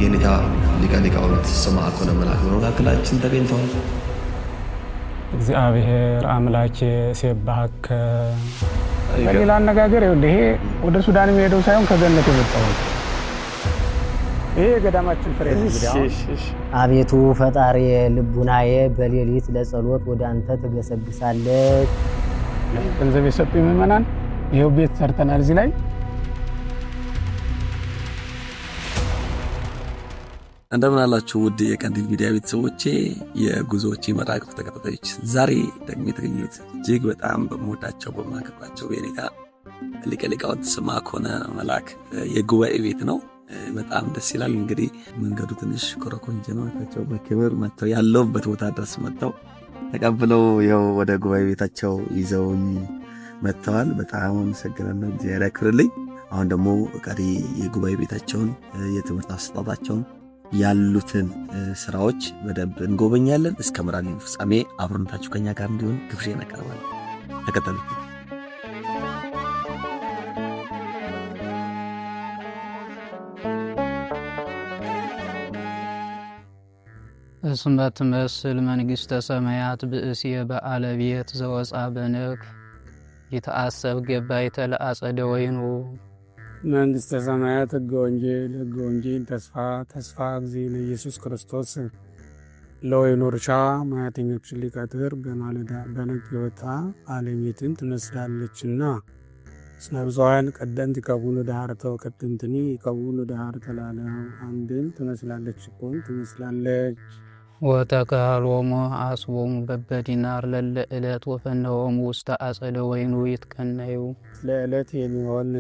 የኔታ ሊቀ ሊቃውንት ሰማዕኮነ መላክ በመካከላችን ተገኝተዋል። እግዚአብሔር አምላኬ ሲባርከ በሌላ አነጋገር ይሄ ወደ ሱዳን የሚሄደው ሳይሆን ከገነት የመጣው ይሄ ገዳማችን ፍሬ ነው። አቤቱ ፈጣሪ ልቡናዬ በሌሊት ለጸሎት ወደ አንተ ትገሰግሳለች። ገንዘብ የሰጡ ምዕመናን ይሄው ቤት ሰርተናል። እዚህ ላይ እንደምን አላችሁ ውድ የቀንዲል ሚዲያ ቤተሰቦቼ፣ የጉዞዎቼ መራቅፍ ተከታታዮች፣ ዛሬ ደግሞ የተገኙት እጅግ በጣም በመወዳቸው በማከብራቸው የኔታ ሊቀ ሊቃውንት ሰማዕኮነ መላክ የጉባኤ ቤት ነው። በጣም ደስ ይላል። እንግዲህ መንገዱ ትንሽ ኮረኮንጅ ነው። ታቸው በክብር መጥተው ያለውበት ቦታ ድረስ መጥተው ተቀብለው ይኸው ወደ ጉባኤ ቤታቸው ይዘውኝ መጥተዋል። በጣም አመሰግናለሁ። እግዚአብሔር ያክብርልኝ። አሁን ደግሞ ቀሪ የጉባኤ ቤታቸውን የትምህርት አሰጣጣቸውን ያሉትን ስራዎች በደንብ እንጎበኛለን። እስከ ምራን ፍጻሜ አብሮነታችሁ ከኛ ጋር እንዲሆን ግብዣ እናቀርባለን። ተከተሉ። እስመ ትመስል መንግሥተ ሰማያት ብእሲየ በአለቤት ዘወፃ በነክ ይተአሰብ ገባይተ ለአጸደ ወይኑ መንግሥተ ሰማያት ሕገ ወንጌል ተስፋ እግዚእነ ኢየሱስ ክርስቶስ ለወይኑ እርሻ ሙያተኞችን ሊቀጥር በማለዳ በነግ የወጣ አለቤትን ትመስላለችና እስመ ብዙኃን ቀደምት ይከውኑ ዳህርተ ወቀድምትኒ ይከውኑ ዳህርተ ላለው አንድን ትመስላለች እኮን ትመስላለች። ወተካህሎሙ አስቦሙ በበዲናር ለለ ዕለት ወፈነሆሙ ውስተ አጸደ ወይኑ ይትቀነዩ ለዕለት የሚሆን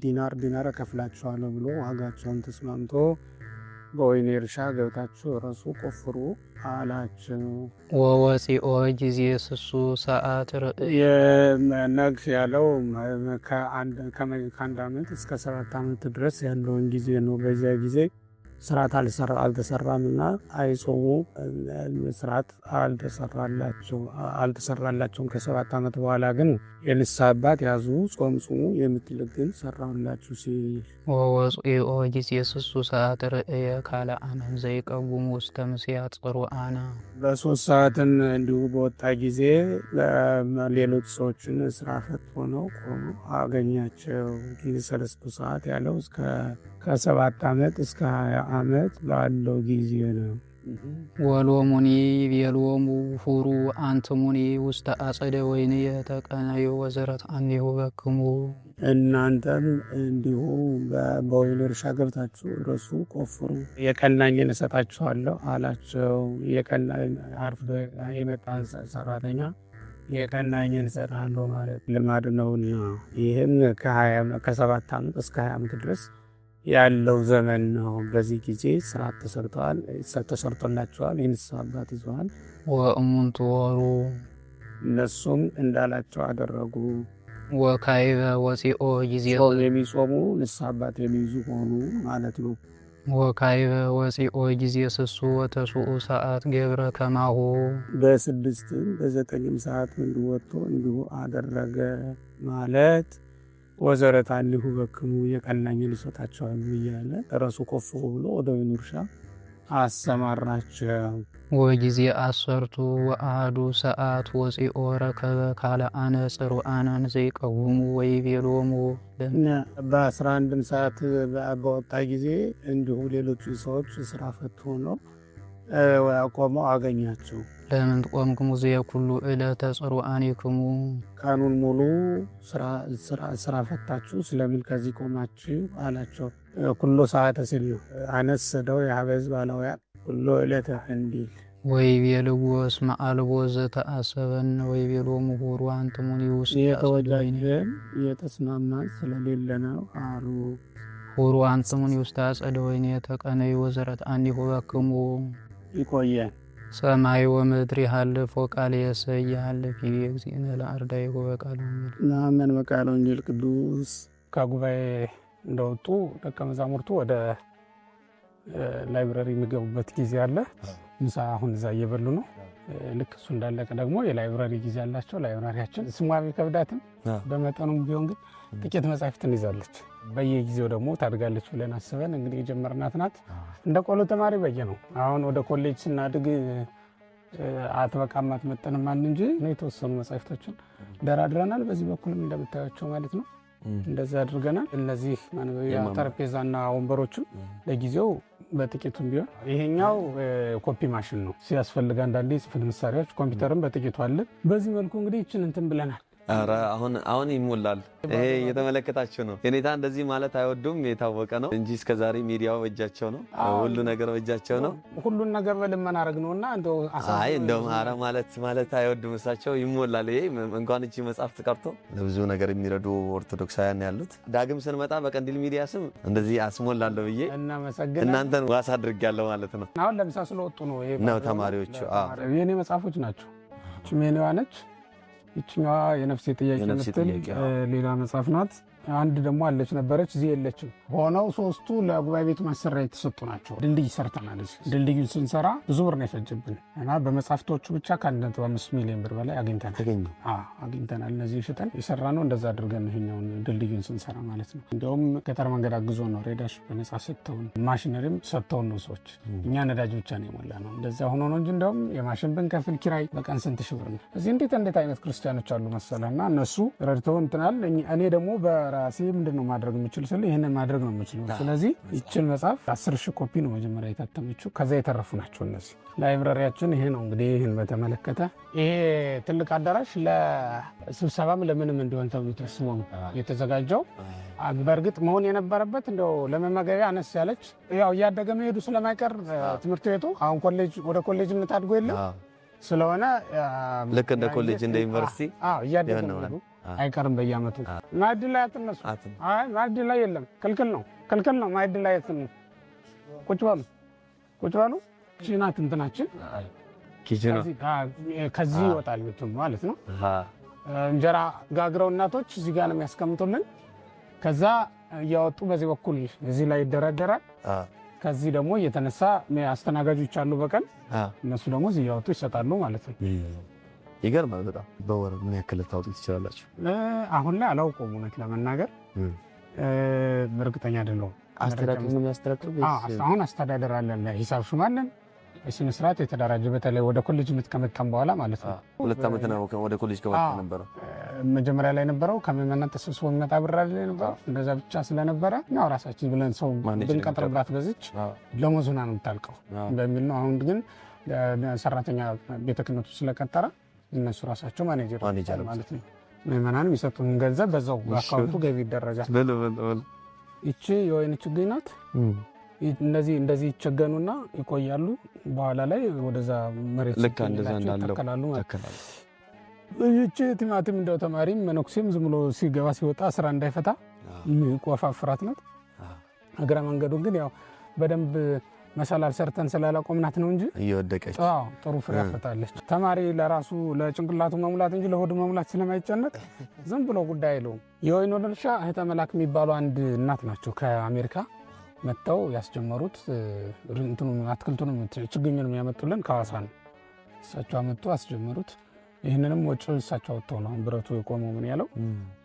ዲናር ከፍላችኋለሁ ብሎ ዋጋቸውን ተስማምቶ በወይኑ እርሻ ገብታችሁ እረሱ ቆፍሩ አላቸው። ወወፂኦ ጊዜ ስሱ ሰዓት ነግ ያለው ከአንድ ዓመት እስከ 7 ዓመት ድረስ ያለውን ጊዜ ነው። በዚያ ጊዜ ስርዓት አልተሰራምና አይጾሙ። ስርዓት አልተሰራላቸውም። ከ7 ዓመት በኋላ ግን የንስሐ አባት ያዙ፣ ጾም ጹሙ የምትል ግን ሰራሁላችሁ ሲል ወወፂኦ ጊዜ ስሱ ሰዓት ርእየ ካልአነ ዘይቀውሙ ውስተ ምስያት ጽሩዓነ በ3 ሰዓትን እንዲሁ በወጣ ጊዜ ሌሎች ሰዎችን ስራ ፈት ሆነው ቆሙ አገኛቸው። ጊዜ 3 ሰዓት ያለው ከ7 ዓመት እስከ 20 ዓመት ላለው ጊዜ ነው። ወሎሙኒ ቤሎሙ ሁሩ አንትሙኒ ውስተ አጸደ ወይን የተቀነዩ ወዘረት አንዲሁ በክሙ እናንተም እንዲሁ በወይኑ እርሻ ገብታችሁ እረሱ ቆፍሩ፣ የቀናኝን እሰጣችኋለሁ አላቸው። የቀናኝ አርፍዶ የመጣ ሰራተኛ የቀናኝን እሰጣለሁ ማለት ልማድ ነውና ይህም ከ7 ዓመት እስከ 20 ዓመት ድረስ ያለው ዘመን ነው። በዚህ ጊዜ ስርዓት ተሰርቶላቸዋል። የንስሐ አባት ይዘዋል። ወእሙንቱ ወሩ እነሱም እንዳላቸው አደረጉ። ወካይበ ወፂኦ ጊዜ የሚጾሙ ንስሐ አባት የሚይዙ ሆኑ ማለት ነው። ወካይበ ወፂኦ ጊዜ ስሱ ወተስኡ ሰዓት ገብረ ከማሁ በ6ም በ9ም ሰዓት እንዲወጡ እንዲሁ አደረገ ማለት ወዘረት አንዲሁ በክሙ የቀናኝን እሰጣቸዋለሁ እያለ እረሱ ቆፍሩ ብሎ ወደ ወይኑ እርሻ አሰማራቸው። ወጊዜ 10 ወአሐዱ ሰዓት ወፂኦ ረከበ ካልአነ ጽሩዓነ ዘይቀውሙ ወይቤሎሙ በ11 ሰዓት በወጣ ጊዜ እንዲሁ ሌሎቹ ሰዎች ስራ ፈት ሆነው ቆመው አገኛቸው። ለምን ቆምክሙ ዘየኩሉ ዕለተ ጽሩዓኒክሙ ቀኑን ሙሉ ስራ ፈታችሁ ስለምን ከዚህ ቆማችሁ አላቸው። ኩሎ ሰዓተ ሲል አነስ ደው የሀበዝ ባለውያን ኩሎ ዕለተ እንዲል ወይቤልዎ እስመ አልቦ ዘተአሰበን ወይቤሎሙ ሁሩ አንትሙኒ ውስተ የተወዳጀን የተስማማን ስለሌለ ነው አሉ። ሁሩ አንትሙኒ ውስተ አጸደ ወይን የተቀነዩ ወዘረት አንዲሁ በክሙ ይቆየን። ሰማይ ወምድር ያህልፍ ወቃል የሰይ ያህልፍ እግዚእነ ለአርዳኢሁ በቃል ወንጌል ናመን በቃል ወንጌል ቅዱስ። ከጉባኤ እንደወጡ ደቀ መዛሙርቱ ወደ ላይብረሪ የሚገቡበት ጊዜ አለ። ምሳ አሁን እዛ እየበሉ ነው። ልክ እሱ እንዳለቀ ደግሞ የላይብራሪ ጊዜ አላቸው። ላይብራሪያችን ስሟ ቢከብዳትም በመጠኑም ቢሆን ግን ጥቂት መጻሕፍትን ይዛለች። በየጊዜው ደግሞ ታድጋለች ብለን አስበን እንግዲህ የጀመርናት ናት። እንደ ቆሎ ተማሪ በየ ነው። አሁን ወደ ኮሌጅ ስናድግ አትበቃም አትመጠንም እንጂ የተወሰኑ መጻሕፍቶችን ደራድረናል። በዚህ በኩልም እንደምታያቸው ማለት ነው እንደዛ አድርገናል። እነዚህ ማንበቢያ ጠረጴዛና ወንበሮችም ለጊዜው በጥቂቱም ቢሆን ይሄኛው ኮፒ ማሽን ነው። ሲያስፈልግ አንዳንዴ ጽሕፈት መሳሪያዎች ኮምፒውተርም በጥቂቱ አለ። በዚህ መልኩ እንግዲህ ይችን እንትን ብለናል። ኧረ አሁን ይሞላል። ይሄ እየተመለከታችሁ ነው። የኔታ እንደዚህ ማለት አይወዱም፣ የታወቀ ነው እንጂ እስከዛሬ ሚዲያው በእጃቸው ነው፣ ሁሉ ነገር በእጃቸው ነው። ሁሉን ነገር በልመና አረግ ነውና እንደው ኧረ ማለት አይወዱም እሳቸው። ይሞላል። ይሄ እንኳን እቺ መጽሐፍ ተቀርቶ ለብዙ ነገር የሚረዱ ኦርቶዶክሳውያን ያሉት። ዳግም ስንመጣ በቀንዲል ሚዲያ ስም እንደዚህ አስሞላለሁ ብዬ እናንተን ዋስ አድርጌያለሁ ማለት ነው። አሁን ለምሳ ስለወጡ ነው ተማሪዎቹ። የኔ መጽሐፎች ናቸው። ሜኔዋ ነች። ይችኛዋ የነፍሴ ጥያቄ ምትል ሌላ መጽሐፍ ናት። አንድ ደግሞ አለች ነበረች፣ እዚህ የለችም። ሆነው ሶስቱ ለጉባኤ ቤቱ ማሰሪያ የተሰጡ ናቸው። ድልድይ ሰርተናል። ድልድዩን ስንሰራ ብዙ ብር ነው የፈጀብን እና በመጽሐፍቶቹ ብቻ ከ1.5 ሚሊዮን ብር በላይ አግኝተናል። እነዚህ ሽጠን የሰራ ነው። እንደዛ አድርገን ይሄኛውን ድልድዩን ስንሰራ ማለት ነው። እንዲያውም ገጠር መንገድ አግዞ ነው ሬዳሽ በነጻ ሰጥተውን፣ ማሽነሪም ሰጥተውን ነው ሰዎች። እኛ ነዳጅ ብቻ ነው የሞላ ነው። እንደዛ ሆኖ ነው እንጂ እንዲያውም የማሽን ብንከፍል ኪራይ በቀን ስንት ሺህ ብር ነው። እዚህ እንዴት አይነት ክርስቲያኖች አሉ መሰለህና እነሱ ረድተው እንትናል። እኔ ደግሞ ራሴ ምንድነው ማድረግ የምችል ስለ ይሄንን ማድረግ ነው የምችለው። ስለዚህ ይችን መጽሐፍ 10,000 ኮፒ ነው መጀመሪያ የታተመችው። ከዛ የተረፉ ናቸው እነዚህ። ላይብራሪያችን ይሄ ነው እንግዲህ። ይሄን በተመለከተ ይሄ ትልቅ አዳራሽ ለስብሰባም ለምንም እንዲሆን ተብሎ ተስሞ የተዘጋጀው። በእርግጥ መሆን የነበረበት እንደው ለመመገቢያ አነስ ያለች፣ ያው እያደገ መሄዱ ስለማይቀር ትምህርት ቤቱ አሁን ወደ ኮሌጅነት አድጎ የለም ስለሆነ ልክ እንደ ኮሌጅ እንደ ዩኒቨርሲቲ እያደገ ነው አይቀርም። በየዓመቱ ማዕድ ላይ አትነሱ። ማዕድ ላይ የለም፣ ክልክል ነው። ማዕድ ላይ አትነሱ። ቁጭ በሉ። ቺናት እንትናችን ከዚህ ይወጣል ማለት ነው። እንጀራ ጋግረው እናቶች እዚህ ጋር ነው የሚያስቀምጡልን። ከዛ እያወጡ በዚህ በኩል እዚህ ላይ ይደረደራል። ከዚህ ደግሞ እየተነሳ አስተናጋጆች አሉ በቀን እነሱ ደግሞ እዚህ እያወጡ ይሰጣሉ ማለት ነው። ይገርማል በጣም። በወር ምን ያክል ታውጡ ትችላላችሁ? አሁን ላይ አላውቀውም እውነት ለመናገር እርግጠኛ አይደለሁም። አስተዳደር ነው የሚያስተዳድረው? አሁን አስተዳደር አለን፣ ሂሳብ ሹም አለን፣ በስነ ስርዓት የተደራጀ በተለይ ወደ ኮሌጅ ከመጣን በኋላ ማለት ነው። 2 ዓመት ነው ወደ ኮሌጅ ከመጣ ነበር። መጀመሪያ ላይ ነበረው ከመመናን ተሰብስቦ የሚመጣ ብር ላይ ነበር። እንደዛ ብቻ ስለነበረ ያው ራሳችን ብለን ሰው ብንቀጥርባት በዚች ለሞዙና ነው የምታልቀው በሚል ነው። አሁን ግን ሰራተኛ ቤተ ክህነቱ ስለቀጠረ እነሱ ራሳቸው ማኔጀር ማለት ነው። ምዕመናን የሚሰጡን ገንዘብ በዛው አካውንቱ ገቢ ይደረጋል። ይቺ የወይን ችግኝ ናት። እንደዚህ ይቸገኑና ይቆያሉ። በኋላ ላይ ወደዛ መሬት ይተከላሉ ማለት ነው። ይቺ ቲማቲም እንደው ተማሪም መነኩሴም ዝም ብሎ ሲገባ ሲወጣ ስራ እንዳይፈታ ቆፋፍራት ናት። እግረ መንገዱን ግን ያው በደንብ መሰላል ሰርተን ስላላቆምናት ነው እንጂ እየወደቀች ጥሩ ፍሬ አፈታለች። ተማሪ ለራሱ ለጭንቅላቱ መሙላት እንጂ ለሆዱ መሙላት ስለማይጨነቅ ዝም ብሎ ጉዳይ የለውም። የወይን እርሻ እህተ መላክ የሚባሉ አንድ እናት ናቸው ከአሜሪካ መጥተው ያስጀመሩት። አትክልቱንም ችግኙንም ያመጡልን ከሐዋሳ ነው። እሳቸው አመጡ አስጀመሩት። ይህንንም ወጪ እሳቸው አወጥተው ነው ብረቱ የቆመው። ምን ያለው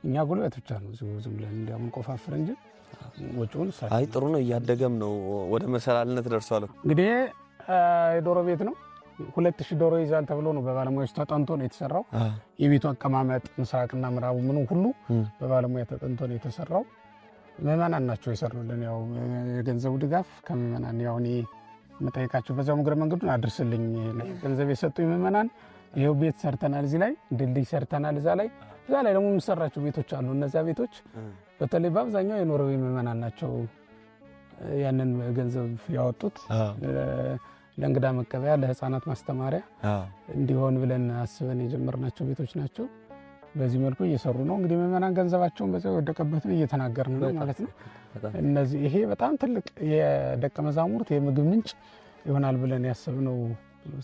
እኛ ጉልበት ብቻ ነው ዝም ብለን እንዲያምን ቆፋፍር እንጂ ወጪውን እሳቸው። አይ ጥሩ ነው፣ እያደገም ነው፣ ወደ መሰላልነት ደርሷል። እንግዲህ የዶሮ ቤት ነው። 2000 ዶሮ ይዛል ተብሎ ነው በባለሙያዎች ተጠንቶ ነው የተሰራው። የቤቱ አቀማመጥ ምስራቅና ምዕራቡ ምኑ ሁሉ በባለሙያ ተጠንቶ ነው የተሰራው። ምዕመናን ናቸው የሰሩልን። ያው የገንዘቡ ድጋፍ ከምዕመናን ያው እኔ የምጠይቃቸው በዛው እግረ መንገዱን አድርስልኝ ገንዘብ የሰጡኝ ምዕመናን ይኸው ቤት ሰርተናል፣ እዚህ ላይ ድልድይ ሰርተናል፣ እዛ ላይ ደግሞ የሚሰራቸው ቤቶች አሉ። እነዚያ ቤቶች በተለይ በአብዛኛው የኖርዌይ ምዕመናን ናቸው ያንን ገንዘብ ያወጡት። ለእንግዳ መቀበያ፣ ለህፃናት ማስተማሪያ እንዲሆን ብለን አስበን የጀመርናቸው ቤቶች ናቸው። በዚህ መልኩ እየሰሩ ነው። እንግዲህ ምዕመናን ገንዘባቸውን በዚያው የወደቀበትን እየተናገርን ነው ማለት ነው። እነዚህ ይሄ በጣም ትልቅ የደቀ መዛሙርት የምግብ ምንጭ ይሆናል ብለን ያሰብነው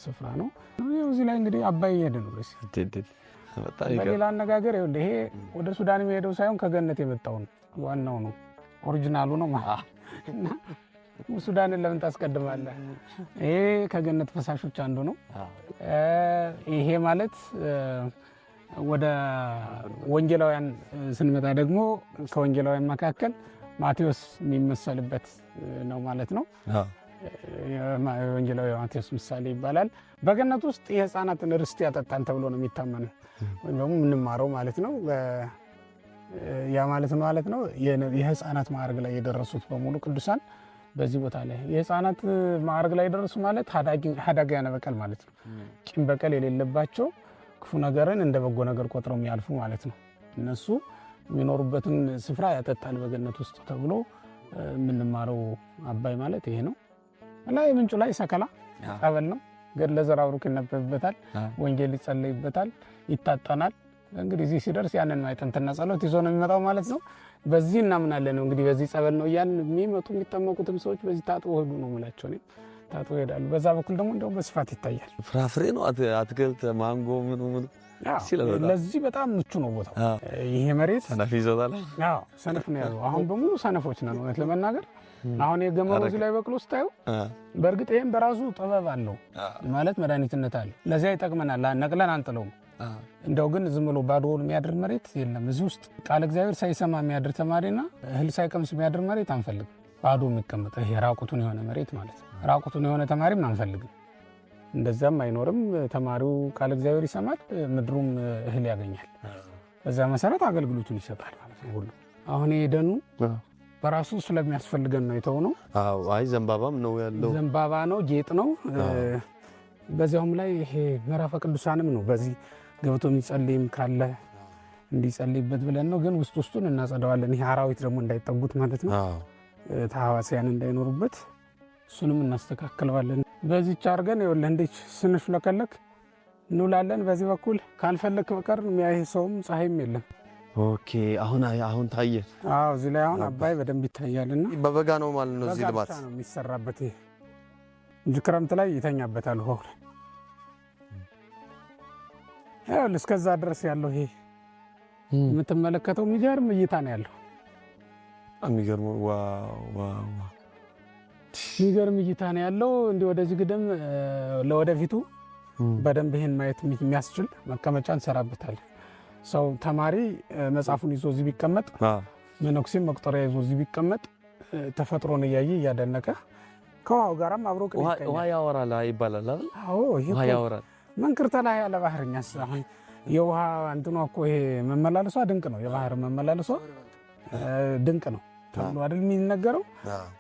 ስፍራ ነው። እዚህ ላይ እንግዲህ አባይ እየሄደ ነው። በሌላ አነጋገር ይሄ ወደ ሱዳን የሚሄደው ሳይሆን ከገነት የመጣው ነው። ዋናው ነው፣ ኦሪጂናሉ ነው ማለት ሱዳንን ለምን ታስቀድማለህ? ይሄ ከገነት ፈሳሾች አንዱ ነው። ይሄ ማለት ወደ ወንጌላውያን ስንመጣ ደግሞ ከወንጌላውያን መካከል ማቴዎስ የሚመሰልበት ነው ማለት ነው። የወንጌላዊ ማቴዎስ ምሳሌ ይባላል። በገነት ውስጥ የህፃናትን ርስት ያጠጣን ተብሎ ነው የሚታመነው ወይም ደግሞ የምንማረው ማለት ነው። ያ ማለት ነው የህፃናት ማዕረግ ላይ የደረሱት በሙሉ ቅዱሳን በዚህ ቦታ ላይ የህፃናት ማዕረግ ላይ የደረሱ ማለት ሀዳጊያነ በቀል ማለት ነው። ቂም በቀል የሌለባቸው ክፉ ነገርን እንደ በጎ ነገር ቆጥረው የሚያልፉ ማለት ነው። እነሱ የሚኖሩበትን ስፍራ ያጠጣል በገነት ውስጥ ተብሎ የምንማረው አባይ ማለት ይሄ ነው። ላይ ምንጩ ላይ ሰከላ ጸበል ነው። ገድለ ዘራብሩክ ይነበብበታል፣ ወንጌል ይጸለይበታል፣ ይታጠናል። እንግዲህ እዚህ ሲደርስ ያንን ማይጠንትና ጸሎት ይዞ ነው የሚመጣው ማለት ነው። በዚህ እናምናለን ነው እንግዲህ በዚህ ጸበል ነው ያን የሚመጡ የሚጠመቁትም ሰዎች በዚህ ታጥቦ ሄዱ ነው የምላቸው ነው። ታጥቦ ይሄዳሉ። በዛ በኩል ደግሞ እንደው በስፋት ይታያል። ፍራፍሬ ነው አትክልት፣ ማንጎ ምን ለዚህ በጣም ምቹ ነው ቦታው። ይሄ መሬት ሰነፍ ይዞታል። አዎ ሰነፍ ነው ያለው። አሁን በሙሉ ሰነፎች ነን እውነት ለመናገር አሁን የገመሩ እዚህ ላይ በቅሎ ስታዩ በእርግጥ ይሄም በራሱ ጥበብ አለው ማለት መድኃኒትነት አለ። ለዚያ ይጠቅመናል። ነቅለን አንጥለውም። እንደው ግን ዝም ብሎ ባዶውን የሚያድር መሬት የለም። እዚህ ውስጥ ቃል እግዚአብሔር ሳይሰማ የሚያድር ተማሪና እህል ሳይቀምስ የሚያድር መሬት አንፈልግም። ባዶ የሚቀመጥ ይሄ ራቁቱን የሆነ መሬት ማለት ነው። ራቁቱን የሆነ ተማሪም አንፈልግም። እንደዛም አይኖርም። ተማሪው ቃል እግዚአብሔር ይሰማል፣ ምድሩም እህል ያገኛል። በዛ መሰረት አገልግሎቱን ይሰጣል ማለት ነው። ሁሉ አሁን የደኑ በራሱ ስለሚያስፈልገን ነው የተውነው። አዎ አይ ዘንባባም ነው ያለው። ዘንባባ ነው፣ ጌጥ ነው። በዚያውም ላይ ይሄ ምዕራፈ ቅዱሳንም ነው። በዚህ ገብቶ የሚጸልይም ካለ እንዲጸልይበት ብለን ነው። ግን ውስጡን እናጸዳዋለን። ይሄ አራዊት ደግሞ እንዳይጠጉት ማለት ነው። ተሐዋስያን እንዳይኖሩበት እሱንም እናስተካክለዋለን። በዚህች አድርገን ይኸውልህ እንዴት ስንፍለከለክ እንውላለን። በዚህ በኩል ካልፈለክ በቀር የሚያይ ሰውም ፀሐይም የለም። ኦኬ አሁን ታየ። አዎ እዚህ ላይ አሁን አባይ በደንብ ይታያልና በበጋ ነው ማለት ነው። እዚህ ልማት ነው የሚሰራበት ይሄ እንጂ ክረምት ላይ ይተኛበታል ውሃው ላይ። ይኸውልህ እስከዛ ድረስ ያለው ይሄ የምትመለከተው የሚገርም እይታ ነው ያለው። የሚገርም ዋው የሚገርም እይታ ነው ያለው። እንዲህ ወደዚህ ግድም ለወደፊቱ በደንብ ይሄን ማየት የሚያስችል መቀመጫ እንሰራበታለን። ሰው ተማሪ መጽሐፉን ይዞ እዚህ ቢቀመጥ፣ መነኩሴም መቁጠሪያ ይዞ እዚህ ቢቀመጥ ተፈጥሮን እያየ እያደነቀ ከውሃው ጋራም አብሮ ውሃ ያወራል ይባላል አይደል? አዎ ውሃ ያወራል። መንክርተ ላይ ያለ ባህርኛስ አሁን የውሃ እንትኗ እኮ ይሄ መመላለሷ ድንቅ ነው። የባህር መመላለሷ ድንቅ ነው ተብሎ አይደል የሚነገረው?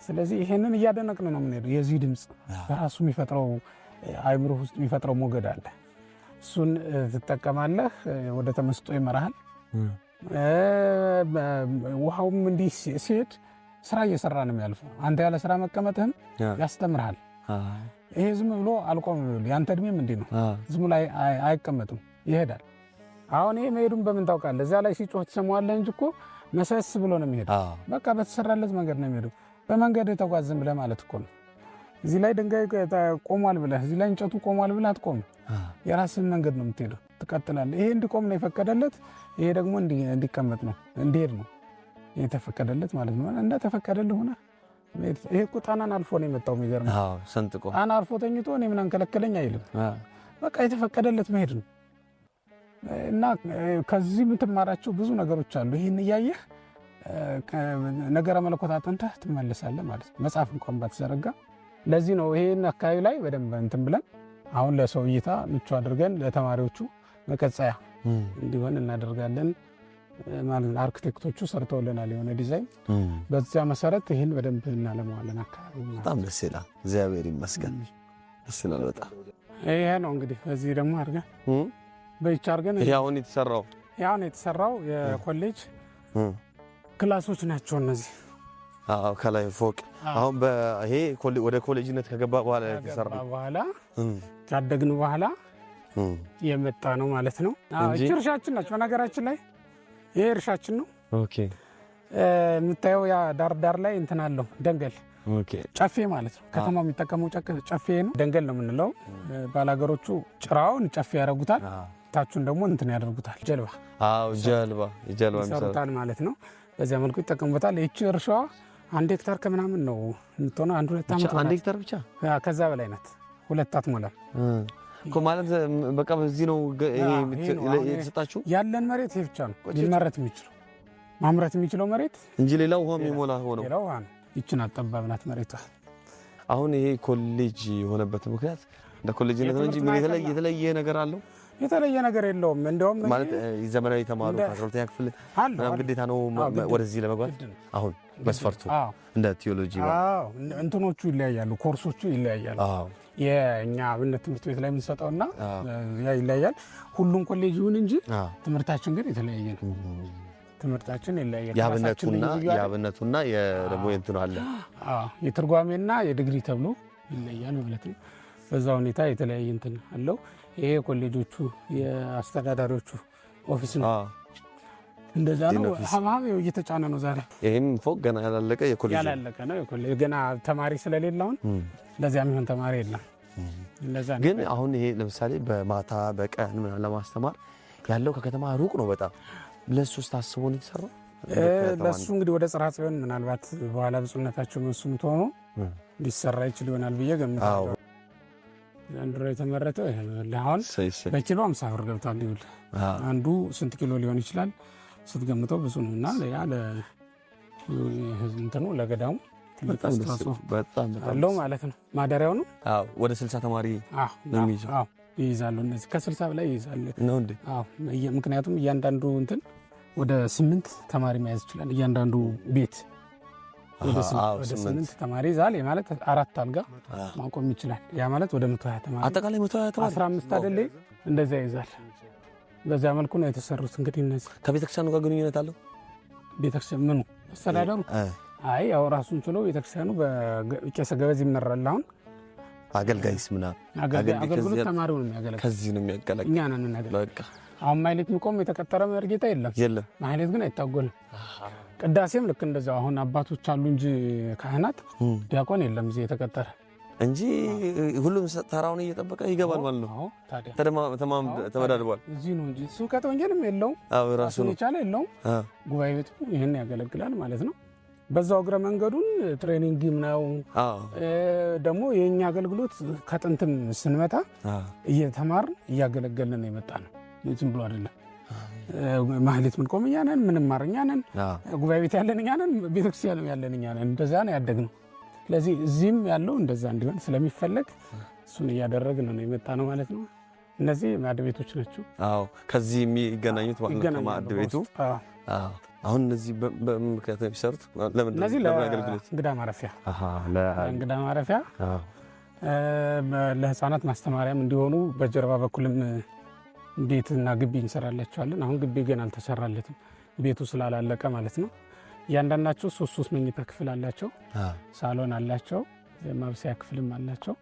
ስለዚህ ይሄንን እያደነቅን ነው የምንሄደው። የዚህ ድምፅ በራሱ የሚፈጥረው አይምሮ ውስጥ የሚፈጥረው ሞገድ አለ። እሱን ትጠቀማለህ። ወደ ተመስጦ ይመራሃል። ውሃውም እንዲህ ሲሄድ ስራ እየሰራ ነው የሚያልፈው። አንተ ያለ ስራ መቀመጥህም ያስተምርሃል። ይሄ ዝም ብሎ አልቆም። ያንተ እድሜም እንዲህ ነው። ዝም ብሎ አይቀመጥም፣ ይሄዳል። አሁን ይሄ መሄዱን በምን ታውቃለህ? እዚያ ላይ ሲጮህ ትሰማዋለህ እንጂ እኮ መሰስ ብሎ ነው የሚሄደው። በቃ በተሰራለት መንገድ ነው የሚሄደው። በመንገድ ተጓዝን ብለህ ማለት እኮ ነው። እዚህ ላይ ድንጋይ ቆሟል ብለህ እዚህ ላይ እንጨቱ ቆሟል ብለህ አትቆም። የራስህን መንገድ ነው የምትሄደው፣ ትቀጥላለህ። ይሄ እንዲቆም ነው የፈቀደለት። ይሄ ደግሞ እንዲቀመጥ ነው እንዲሄድ ነው የተፈቀደለት ማለት ነው። እንደተፈቀደልህ ሆነ። ይሄ እኮ ጣናን አልፎ ነው የመጣው። የሚገርም ሰንጥቆ ጣና አልፎ ተኝቶ እኔ ምን አንከለከለኝ አይልም። በቃ የተፈቀደለት መሄድ ነው። እና ከዚህ የምትማራቸው ብዙ ነገሮች አሉ። ይህን እያየህ ነገረ መለኮት አጥንተህ ትመለሳለህ ማለት ነው፣ መጽሐፍ እንኳን ባትዘረጋ። ለዚህ ነው ይህን አካባቢ ላይ በደንብ እንትን ብለን አሁን ለሰው እይታ ምቹ አድርገን ለተማሪዎቹ መቀጸያ እንዲሆን እናደርጋለን ማለት ነው። አርክቴክቶቹ ሰርተውልናል የሆነ ዲዛይን። በዚያ መሰረት ይህን በደንብ እናለማዋለን አካባቢ። በጣም ደስ ይላል። እግዚአብሔር ይመስገን። ደስ ይላል በጣም። ይሄ ነው እንግዲህ በዚህ ደግሞ አድርገን በይቻ አድርገን ይሄ አሁን የተሰራው የኮሌጅ ክላሶች ናቸው እነዚህ። አዎ ከላይ ፎቅ። አሁን ይሄ ወደ ኮሌጅነት ከገባ በኋላ የተሰራ በኋላ ካደግን በኋላ የመጣ ነው ማለት ነው። እቺ እርሻችን ናቸው። በነገራችን ላይ ይሄ እርሻችን ነው። ኦኬ የምታየው ያ ዳር ላይ እንትን አለው ደንገል፣ ጨፌ ማለት ነው። ከተማው የሚጠቀመው ጨፌ ነው፣ ደንገል ነው የምንለው። ባላገሮቹ ጭራውን ጨፌ ያደርጉታል፣ ታቹን ደግሞ እንትን ያደርጉታል፣ ጀልባ። አዎ ጀልባ ይሰሩታል ማለት ነው። በዚያ መልኩ ይጠቀሙበታል። ይቺ እርሻዋ 1 ሄክታር ከምናምን ነው የምትሆነው። 1-2 ዓመት 1 ሄክታር ብቻ ከዛ በላይ ናት። 2 አትሞላም እኮ ማለት በቃ በዚህ ነው የተሰጣችሁ። ያለን መሬት ይሄ ብቻ ነው ሊመረት የሚችለው ማምረት የሚችለው መሬት እንጂ ሌላው ውሃ የሚሞላ ሆነው ሌላው ውሃ ነው። ይችን አጠባብ ናት መሬቷ። አሁን ይሄ ኮሌጅ የሆነበት ምክንያት እንደ ኮሌጅነት ነው እንጂ ምን የተለየ ነገር አለው? የተለየ ነገር የለውም። እንደውም ማለት ዘመናዊ ተማሩ 12ኛ ክፍል ምናምን ግዴታ ነው ወደዚህ ለመግባት አሁን መስፈርቱ እንደ ቲዮሎጂ እንትኖቹ ይለያያሉ፣ ኮርሶቹ ይለያያሉ። የኛ አብነት ትምህርት ቤት ላይ የምንሰጠውና ያ ይለያያል። ሁሉም ኮሌጅ ይሁን እንጂ ትምህርታችን ግን የተለያየ ነው። ትምህርታችን ይለያያል። ያብነቱና የደሞ እንትኑ አለ የትርጓሜና የዲግሪ ተብሎ ይለያል ማለት ነው። በዛ ሁኔታ የተለያየ እንትን አለው። ይሄ ኮሌጆቹ የአስተዳዳሪዎቹ ኦፊስ ነው። እንደዛ ነው። ሀብሀብ እየተጫነ ነው ዛሬ። ይሄም ፎቅ ገና ያላለቀ የኮሌጅ ያላለቀ ነው። የኮሌጅ ገና ተማሪ ስለሌለ አሁን ለዚያ የሚሆን ተማሪ የለም። እንደዛ ነው። ግን አሁን ይሄ ለምሳሌ በማታ በቀን ምናምን ለማስተማር ያለው ከከተማ ሩቅ ነው በጣም። ለሱስ ታስቦ ነው የተሰራው። ለሱ እንግዲህ ወደ ጽርሐ ጽዮን ምናልባት በኋላ ብፁዕነታቸው መስሙት ሆኖ ሊሰራ ይችል ይሆናል ብዬ ገምታለሁ። አንድሮ የተመረተው ይሄ ነው። አሁን በኪሎ 50 ብር ገብቷል። ይውል አንዱ ስንት ኪሎ ሊሆን ይችላል ስትገምተው ብዙ ነውና ያ ለእንትኑ ለገዳሙ በጣም አለው ማለት ነው። ማደሪያው ነው። አዎ ወደ 60 ተማሪ ነው የሚይዘው። አዎ ይይዛሉ። እነዚህ ከ60 በላይ ይይዛሉ ነው እንዴ? አዎ ምክንያቱም እያንዳንዱ እንትን ወደ 8 ተማሪ መያዝ ይችላል። እያንዳንዱ ቤት ወደ 8 ተማሪ ይዛል። ያ ማለት 4 አልጋ ማቆም ይችላል። ያ ማለት ወደ 120 ተማሪ አጠቃላይ 120 ተማሪ 15 አይደለ? እንደዛ ይዛል። በዛ መልኩ ነው የተሰሩት። እንግዲህ እነዚህ ከቤተክርስቲያኑ ጋር ግንኙነት አለው። ቤተክርስቲያን ምኑ አስተዳደሩ? አይ ያው ራሱን ችሎ ቤተክርስቲያኑ በቄሰ ገበዝ ይመራል። አሁን አገልጋይስ ምናምን አገልግሎት ተማሪው ነው የሚያገለግለው። ከዚህ ነው የሚያገለግለው። እኛ ነን እናገለግለው። በቃ አሁን ማህሌት የሚቆም የተቀጠረ መርጌታ የለም። ማህሌት ግን አይታጎልም። ቅዳሴም ልክ እንደዛው አሁን አባቶች አሉ እንጂ ካህናት ዲያቆን የለም እዚህ የተቀጠረ እንጂ ሁሉም ተራውን እየጠበቀ ይገባል ማለት ነው። ታዲያ ተመዳድቧል። እዚህ ነው እንጂ ስብከተ ወንጌልም የለውም። ራሱን የቻለ የለውም። ጉባኤ ቤቱ ይህን ያገለግላል ማለት ነው። በዛው እግረ መንገዱን ትሬኒንግም ነው። ደግሞ የኛ አገልግሎት ከጥንትም ስንመጣ እየተማርን እያገለገልን የመጣ ነው። ዝም ብሎ አይደለም። ማህሌት ምን ቆም እኛ ነን፣ ምንም ማርኛ ነን፣ ጉባኤ ቤት ያለን እኛ ነን፣ ቤተክርስቲያንም ያለን እኛ ነን። እንደዛ ነው ያደግነው። ስለዚህ እዚህም ያለው እንደዛ እንዲሆን ስለሚፈለግ እሱን እያደረግን ነው የመጣ ነው ማለት ነው። እነዚህ ማዕድ ቤቶች ናቸው። አዎ ከዚህ የሚገናኙት ማለት ነው ማዕድ ቤቱ። አዎ አሁን እነዚህ በምክንያት ነው የሚሰሩት። ለምን እነዚህ ለእንግዳ ማረፊያ ለእንግዳ ማረፊያ ለህፃናት ማስተማሪያም እንዲሆኑ በጀርባ በኩልም ቤትና ግቢ እንሰራላቸዋለን። አሁን ግቢ ገና አልተሰራለትም ቤቱ ስላላለቀ ማለት ነው። እያንዳንዳቸው 3 መኝታ ክፍል አላቸው፣ ሳሎን አላቸው፣ ማብሰያ ክፍልም አላቸው።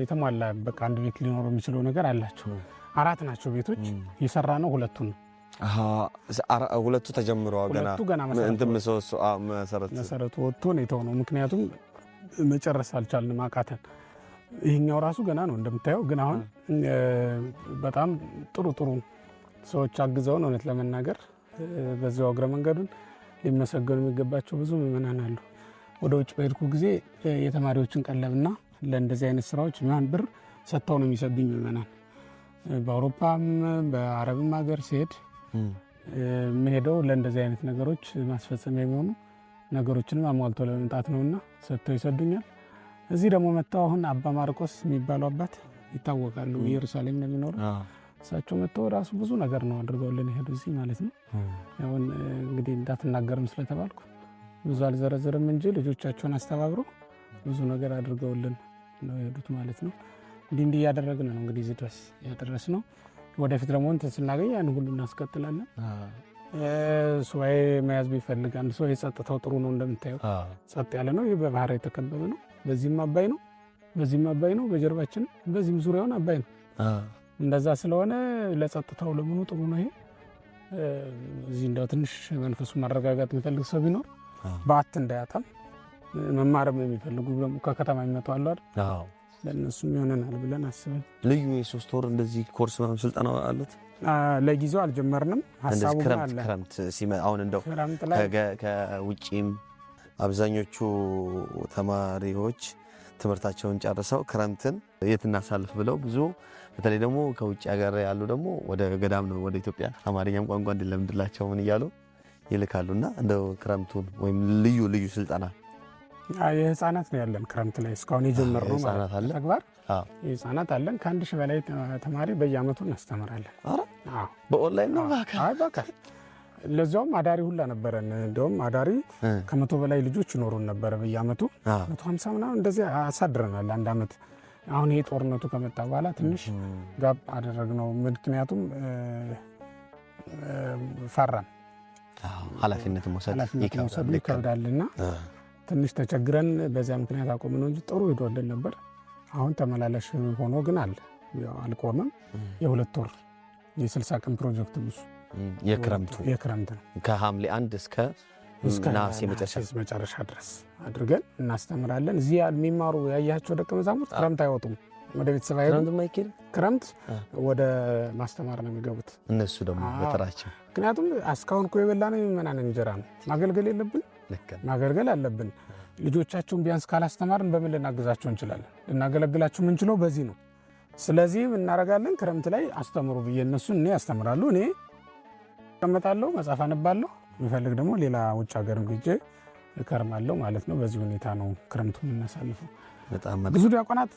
የተሟላ በቃ አንድ ቤት ሊኖር የሚችለው ነገር አላቸው። 4 ናቸው ቤቶች። የሰራ ነው 2 ነው። ሁለቱ ተጀምረዋል ገና እንትን መሰረቱ ወጥቶ ነው የተሆነው። ምክንያቱም መጨረስ አልቻልንም፣ አቃተን። ይሄኛው ራሱ ገና ነው እንደምታየው። ግን አሁን በጣም ጥሩ ሰዎች አግዘውን እውነት ለመናገር በዛው እግረ መንገዱን ሊመሰገኑ የሚገባቸው ብዙ ምዕመናን አሉ። ወደ ውጭ በሄድኩ ጊዜ የተማሪዎችን ቀለብና ለእንደዚህ አይነት ስራዎች የሚሆን ብር ሰጥተው ነው የሚሰዱኝ ምዕመናን። በአውሮፓም በአረብም ሀገር ሲሄድ መሄደው ለእንደዚህ አይነት ነገሮች ማስፈጸሚያ የሚሆኑ ነገሮችንም አሟልቶ ለመምጣት ነውና ሰጥተው ይሰዱኛል። እዚህ ደግሞ መጥተው አሁን አባ ማርቆስ የሚባሉ አባት ይታወቃሉ፣ ኢየሩሳሌም ነው የሚኖሩ። እሳቸው መጥተው ራሱ ብዙ ነገር ነው አድርገውልን የሄዱ እዚህ ማለት ነው። አሁን እንግዲህ እንዳትናገርም ስለተባልኩ ብዙ አልዘረዝርም እንጂ ልጆቻቸውን አስተባብረው ብዙ ነገር አድርገውልን ነው የሄዱት ማለት ነው። እንዲህ እያደረግን ነው እንግዲህ እዚህ ድረስ ያደረስነው። ወደፊት ደግሞ እንትን ስናገኝ ያን ሁሉ እናስቀጥላለን። ሱባኤ መያዝ ቢፈልግ አንድ ሰው የጸጥታው ጥሩ ነው እንደምታየው ጸጥ ያለ ነው። ይህ በባህር የተከበበ ነው። በዚህም አባይ ነው፣ በዚህም አባይ ነው፣ በጀርባችን በዚህም ዙሪያውን አባይ ነው። እንደዛ ስለሆነ ለጸጥታው ለምኑ ጥሩ ነው። ይሄ እዚህ እንደው ትንሽ መንፈሱ ማረጋጋት የሚፈልግ ሰው ቢኖር በአት እንዳያጣም መማርም የሚፈልጉ ደግሞ ከከተማ ይመጡ አሉ አይደል? አዎ ለእነሱም ይሆነናል ብለን አስበን ልዩ የ3 ወር እንደዚህ ኮርስ ምናምን ስልጠና አሉት። ለጊዜው አልጀመርንም። ሐሳቡ አለ ክረምት ሲመጣ አሁን እንደው ከውጪም አብዛኞቹ ተማሪዎች ትምህርታቸውን ጨርሰው ክረምትን የት እናሳልፍ ብለው ብዙ በተለይ ደግሞ ከውጭ ሀገር ያሉ ደግሞ ወደ ገዳም ነው ወደ ኢትዮጵያ አማርኛም ቋንቋ እንዲለምድላቸው ምን እያሉ ይልካሉና እንደው ክረምቱን ወይም ልዩ ስልጠና የህፃናት ነው ያለን ክረምት ላይ እስካሁን የጀመርነው ህፃናት አለ ተግባር የህፃናት አለን ከ1000 በላይ ተማሪ በየአመቱ እናስተምራለን። አረ በኦንላይን ነው በቃ ለዛውም አዳሪ ሁላ ነበረን። እንደውም አዳሪ ከ100 በላይ ልጆች ይኖሩን ነበር በየአመቱ 150 ምናምን እንደዚህ አሳድረናል አንድ አመት። አሁን ይሄ ጦርነቱ ከመጣ በኋላ ትንሽ ጋብ አደረግነው። ምክንያቱም ፈራን ኃላፊነት መውሰድ ይከብዳልና ትንሽ ተቸግረን በዚያ ምክንያት አቆምነው እንጂ ጥሩ ሄዶልን ነበር። አሁን ተመላላሽ ሆኖ ግን አለ ያው አልቆመም። የ2 ወር የ60 ቀን ፕሮጀክት ብዙ የክረምት ነው ከሐምሌ 1 እስከ ነሐሴ መጨረሻ ድረስ አድርገን እናስተምራለን። እዚህ የሚማሩ ያያቸው ደቀ መዛሙርት ክረምት አይወጡም ወደ ቤተሰብ አይሄዱም። ክረምት ወደ ማስተማር ነው የሚገቡት እነሱ ደግሞ በተራቸው። ምክንያቱም እስካሁን እኮ የበላነው የምእመናን እንጀራ ነው። ማገልገል የለብን ማገልገል አለብን። ልጆቻቸውን ቢያንስ ካላስተማርን በምን ልናግዛቸው እንችላለን? ልናገለግላቸው ምንችለው በዚህ ነው። ስለዚህ እናደርጋለን። ክረምት ላይ አስተምሩ ብዬ እነሱን እኔ ያስተምራሉ፣ እኔ እቀመጣለሁ፣ መጽሐፍ አነባለሁ። የሚፈልግ ደግሞ ሌላ ውጭ ሀገርም ሄጄ እከርማለሁ ማለት ነው። በዚህ ሁኔታ ነው ክረምቱን እናሳልፈው። ብዙ ዲያቆናት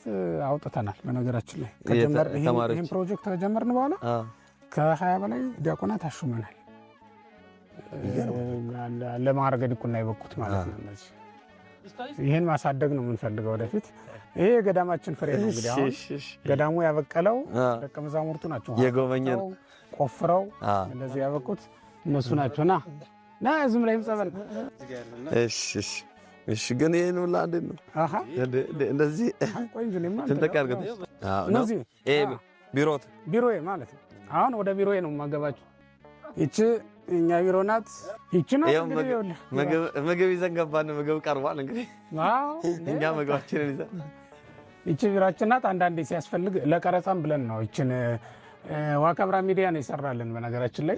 አውጥተናል። በነገራችን ላይ ይህን ፕሮጀክት ከጀመርን በኋላ ከ20 በላይ ዲያቆናት አሹመናል። ለማዕረገ ዲቁና የበቁት ማለት ነው። እነዚህ ይህን ማሳደግ ነው የምንፈልገው ወደፊት። ይሄ የገዳማችን ፍሬ ነው። እንግዲህ አሁን ገዳሙ ያበቀለው ደቀ መዛሙርቱ ናቸው። የጎበኘን ቆፍረው እንደዚህ ያበቁት እነሱ ናቸው። ና ዝም ላይ ጸበል። እሺ ግን ይሄን ሁላ እንዴት ነው እንደዚህ ቆይ እንጂ ነው ተንጠቅ አድርገው እነዚህ ቢሮዬ ማለት ነው። አሁን ወደ ቢሮዬ ነው የማገባችሁ። ይቺ እኛ ቢሮ ናት። ይቺ ነው እንግዲህ ምግብ ይዘን ገባን። ምግብ ቀርቧል። እንግዲህ እኛ ምግባችንን ይዘን ይቺ ቢሮአችን ናት። አንዳንዴ ሲያስፈልግ ለቀረጻም ብለን ነው ይቺን ዋካብራ ሚዲያ ነው የሰራልን። በነገራችን ላይ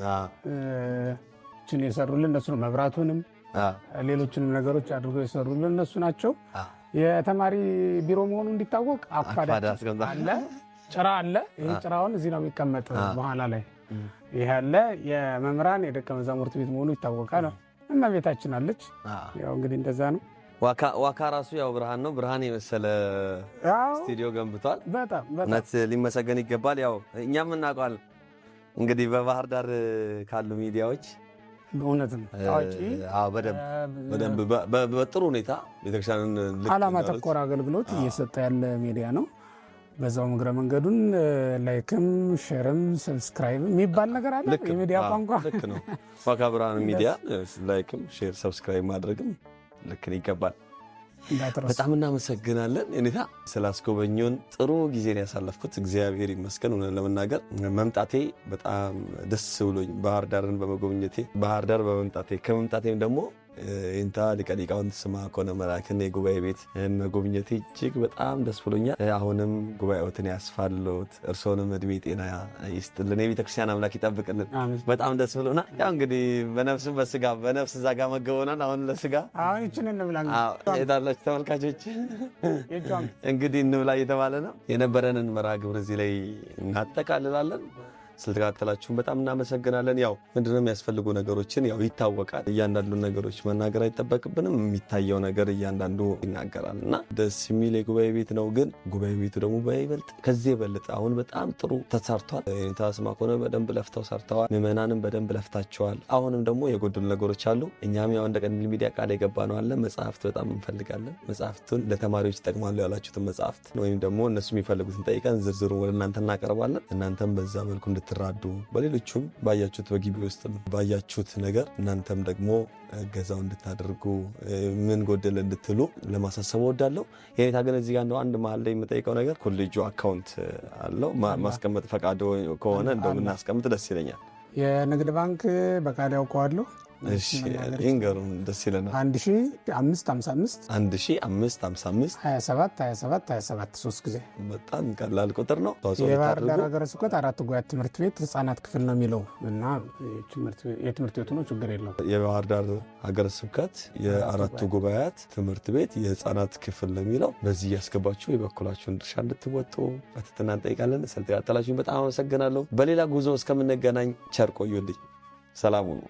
ይቺን የሰሩልን እነሱ ነው። መብራቱንም ሌሎችንም ነገሮች አድርገው የሰሩልን እነሱ ናቸው። የተማሪ ቢሮ መሆኑ እንዲታወቅ አፋዳ አለ፣ ጭራ አለ። ይሄ ጭራውን እዚህ ነው የሚቀመጥ በኋላ ላይ ይሄ አለ። የመምህራን የደቀ መዛሙርት ቤት መሆኑ ይታወቃል። እና ቤታችን አለች። ያው እንግዲህ እንደዛ ነው። ዋካ ራሱ ያው ብርሃን ነው። ብርሃን የመሰለ ስቱዲዮ ገንብቷል። በጣም እውነት ሊመሰገን ይገባል። ያው እኛም እናውቀዋለን እንግዲህ በባህር ዳር ካሉ ሚዲያዎች በእውነትም ታዋቂ በደንብ በጥሩ ሁኔታ ቤተክርስቲያንን ዓላማ ተኮር አገልግሎት እየሰጠ ያለ ሚዲያ ነው። በዛው እግረ መንገዱን ላይክም ሼርም ሰብስክራይብ የሚባል ነገር አለ። የሚዲያ ቋንቋ ልክ ነው። ዋካ ብርሃን ሚዲያ ላይክም ሼር ሰብስክራይብ ማድረግም ልክ ይገባል። በጣም እናመሰግናለን። እኔታ ስላስጎበኙን ጥሩ ጊዜን ያሳለፍኩት እግዚአብሔር ይመስገን። ሆነ ለመናገር መምጣቴ በጣም ደስ ብሎኝ ባህር ዳርን በመጎብኘቴ ባህር ዳር በመምጣቴ ከመምጣቴም ደግሞ እንታ ሊቀ ሊቃውንት ስምዐ ኮነ መላክን የጉባኤ ቤት መጎብኘቴ እጅግ በጣም ደስ ብሎኛል። አሁንም ጉባኤዎትን ያስፋልሎት እርስዎንም እድሜ ጤና ይስጥልን፣ የቤተክርስቲያን አምላክ ይጠብቅልን። በጣም ደስ ብሎና ያው እንግዲህ በነፍስም በስጋ በነፍስ እዛ ጋር መገበናል። አሁን ለስጋ አሁን ይችን እንብላ ሄዳላችሁ ተመልካቾች፣ እንግዲህ እንብላ እየተባለ ነው። የነበረንን መርሃ ግብር እዚህ ላይ እናጠቃልላለን። ስለተከታተላችሁን በጣም እናመሰግናለን። ያው ምንድነው የሚያስፈልጉ ነገሮችን ያው ይታወቃል። እያንዳንዱን ነገሮች መናገር አይጠበቅብንም። የሚታየው ነገር እያንዳንዱ ይናገራል እና ደስ የሚል የጉባኤ ቤት ነው። ግን ጉባኤ ቤቱ ደግሞ በይበልጥ ከዚህ የበለጠ አሁን በጣም ጥሩ ተሰርቷል። ስምዐ ኮነ በደንብ ለፍተው ሰርተዋል። ምዕመናንም በደንብ ለፍታቸዋል። አሁንም ደግሞ የጎደሉ ነገሮች አሉ። እኛም ያው እንደ ቀንዲል ሚዲያ ቃል የገባ ነው አለ መጽሐፍት በጣም እንፈልጋለን። መጽሐፍቱን ለተማሪዎች ይጠቅማሉ ያላችሁትን መጽሐፍት ወይም ደግሞ እነሱ የሚፈልጉትን ጠይቀን ዝርዝሩን ወደ እናንተ እናቀርባለን። እናንተም በዛ መልኩ ትራዱ በሌሎችም ባያችሁት በግቢ ውስጥ ባያችሁት ነገር እናንተም ደግሞ ገዛው እንድታደርጉ ምን ጎደለ እንድትሉ ለማሳሰብ እወዳለሁ። የኔታ ግን እዚህ ጋር እንደው አንድ መሀል ላይ የምጠይቀው ነገር ኮሌጁ አካውንት አለው ማስቀመጥ ፈቃዶ ከሆነ እንደው ብናስቀምጥ ደስ ይለኛል። የንግድ ባንክ በቃል ያውቀዋለሁ። እሺ ይንገሩን ደስ ይለናል። 1555 1555 27 27 27 3 ጊዜ። በጣም ቀላል ቁጥር ነው። የባህር ዳር ሀገረ ስብከት አራት ጉባኤያት ትምህርት ቤት ህፃናት ክፍል ነው የሚለው እና የትምህርት ቤቱ ነው ችግር የለው። የባህር ዳር ሀገረ ስብከት የአራቱ ጉባኤያት ትምህርት ቤት የህፃናት ክፍል ነው የሚለው። በዚህ ያስገባችሁ የበኩላችሁን ድርሻ እንድትወጡ በትህትና እንጠይቃለን። ስለተከታተላችሁኝ በጣም አመሰግናለሁ። በሌላ ጉዞ እስከምንገናኝ ቸር ቆዩልኝ። ሰላም ሁኑ።